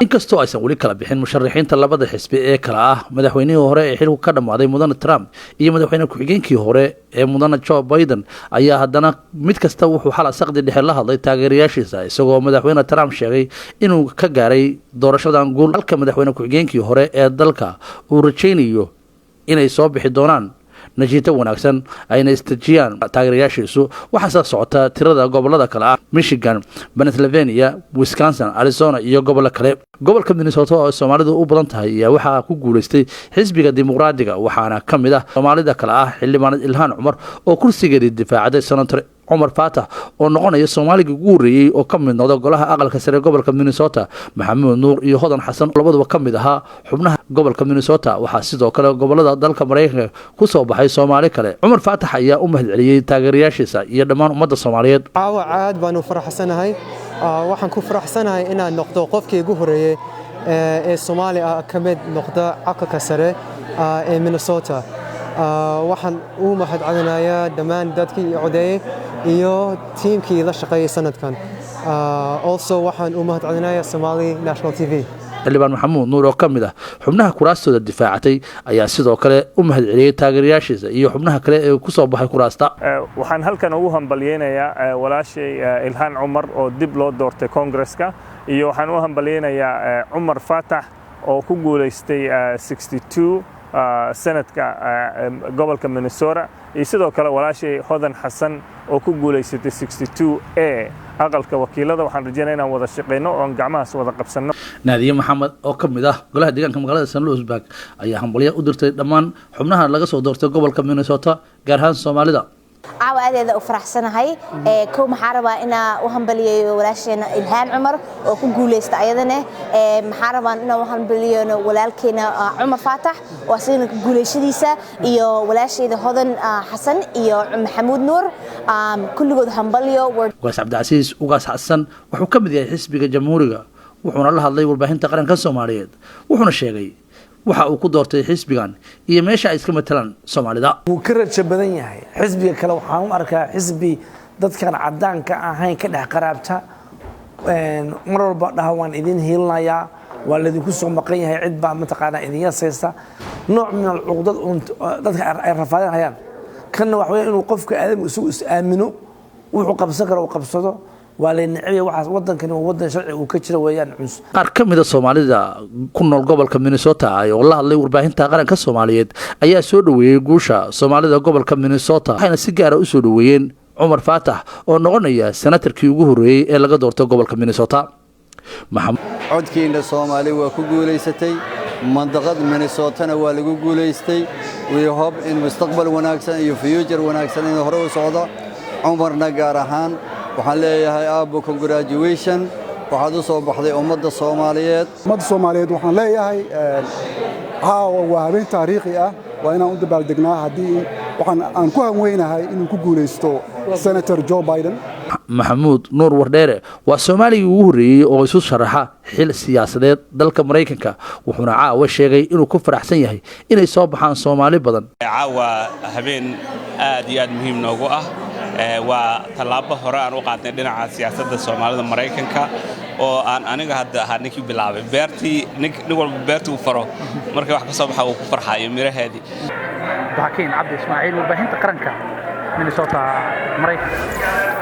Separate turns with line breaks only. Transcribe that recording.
inkastoo aysan weli kala bixin musharaxiinta labada xisbi ee kala ah madaxweynihii hore ee xilku ka dhammaaday mudane Trump iyo madaxweyne ku-xigeenkii hore ee mudane Joe Biden ayaa haddana mid kasta wuxuu xal saqdi dhexe la hadlay taageerayaashiisa isagoo madaxweyne Trump sheegay inuu ka gaaray doorashadan guul halka madaxweyne ku-xigeenkii hore ee dalka uu rajaynayo inay soo bixi doonaan natiijo wanaagsan ayna istajiyaan taageerayaashiisu waxaa socota tirada gobolada kale ah Michigan, Pennsylvania, Wisconsin, Arizona iyo gobollo kale. Gobolka Minnesota oo Soomaalidu u badan tahay ayaa waxaa ku guuleystay xisbiga dimuqraadiga waxaana ka mid ah Soomaalida kale ah xildhibaan Ilhaan Cumar oo kursigeedii difaacday Senator Umar Fatah oo noqonaya Soomaaliga ugu horeeyay oo ka mid noqday golaha aqalka sare gobolka Minnesota. Maxamuud Nuur iyo Hodan Xasan labaduba ka mid ahaa xubnaha gobolka Minnesota waxaa sidoo kale gobolada dalka Mareykanka ku soo baxay Soomaali kale. Umar Fatah ayaa u mahadceliyay taageerayaashiisa iyo dhammaan ummadda Soomaaliyeed.
Aad baan u faraxsanahay waxaan ku faraxsanahay inaan noqdo qofkii ugu horeeyay ee Soomaali ka mid noqda aqalka sare ee Minnesota. waxaan u mahadcelinayaa dhammaan dadkii codeeyay iyo tiimkii la shaqeeyay sanadkan. Also waxaan u mahadcelinayaa Somali National TV.
xildhibaan Maxamuud Nuur oo ka mid ah xubnaha kuraastooda difaacatay ayaa sidoo kale u mahadceliyay taageerayaashiisa iyo xubnaha kale ee ku soo baxay kuraasta.
waxaan halkan ugu hambaliyeynayaa walaashay Ilhaan Cumar oo dib loo doortay Congress-ka iyo waxaan u hambaliyeynayaa Umar Fatah oo ku guuleystay 62 sanadka gobolka Minnesota iyo sidoo kale walaashay Hodan Xasan oo ku guuleysatay 62A aqalka wakiilada. waxaan rajaynayaa inaan wada shaqeyno oo gacmahaas wada qabsano.
Naadiye Maxamed oo ka mid ah golaha deegaanka magaalada St. Louis ayaa hambalyo u dirtay dhammaan xubnaha laga soo doortay gobolka Minnesota gaar ahaan Soomaalida.
aad u faraxsanahay koow maxaa rabaa inaan u hambaliyeeyo walaasheena Ilhaan Cumar oo ku guuleystay ayadana maxaa rabaa inaan u hambaliyeeyo walaalkeena Umar Fatah oo asagana ku guuleystadiisa iyo walaasheeda Hodan Xasan iyo Maxamuud Nuur kulligood hambaliyo.
Ugaas Cabdicasiis Ugaas Xasan wuxuu ka mid yahay xisbiga Jamhuuriga wuxuuna la hadlay warbaahinta qaranka Soomaaliyeed wuxuuna sheegay waxa uu ku doortay xisbigan iyo meesha ay iska matalaan Soomaalida.
Wuu ka rajo badan yahay xisbiga kale waxaan u arkaa xisbi dadkan cadaanka ahayn ka dhex qaraabta mar walba dhahaan idin hiilnayaa waa la idinku soo maqan yahay cid baa mataqaana idin yasaysta nooc min al-uqdad dadka ay rafaadayaan kana wax weyn inuu qofka aadam isugu aamino wuxuu qabsan karo uu qabsado waaleenicay waxaas wadankan waa wadan sharci uu ka jira weeyaan cunus.
qaar ka mid ah Soomaalida ku nool gobolka Minnesota oo la hadlay warbaahinta qaranka Soomaaliyeed ayaa soo dhaweeyay guusha Soomaalida gobolka Minnesota waxayna si gaar ah u soo dhaweeyeen Umar Fatah oo noqonaya senatarkii ugu horeeyay ee laga doortay gobolka Minnesota.
codkiina Soomaali waa ku guuleysatay mandaqad Minnesota waa lagu guuleystay we hope in mustaqbal wanaagsan iyo future wanaagsan in hore u socdo. Umarna gaar ahaan waxaan leeyahay aabo congratulation waxaad u soo baxday ummadda Soomaaliyeed.
ummadda Soomaaliyeed waxaan leeyahay waa habeen taariikhi ah waa inaan u dabaaldegnaa haddii waxaan ku hanweynahay inuu ku guuleysto Senator Joe Biden.
Maxamuud Nuur Wardheere waa Soomaaligii ugu horeeyay oo isu sharaxa xil siyaasadeed dalka Mareykanka wuxuuna caawa sheegay inuu ku faraxsan yahay inay soo baxaan Soomaali badan.
caawa habeen aad iyo aad muhiim noogu ah waa talaabo hore aan u qaadnay dhinaca siyaasadda Soomaalida Mareykanka oo aan aniga hadda ahaa ninkii bilaabay beertii nin walba beertii u faro markii wax ka soo baxa uu ku farxayo miraheedii.
Bakiin Cabdi Ismaaciil warbaahinta qaranka Minnesota Mareykanka.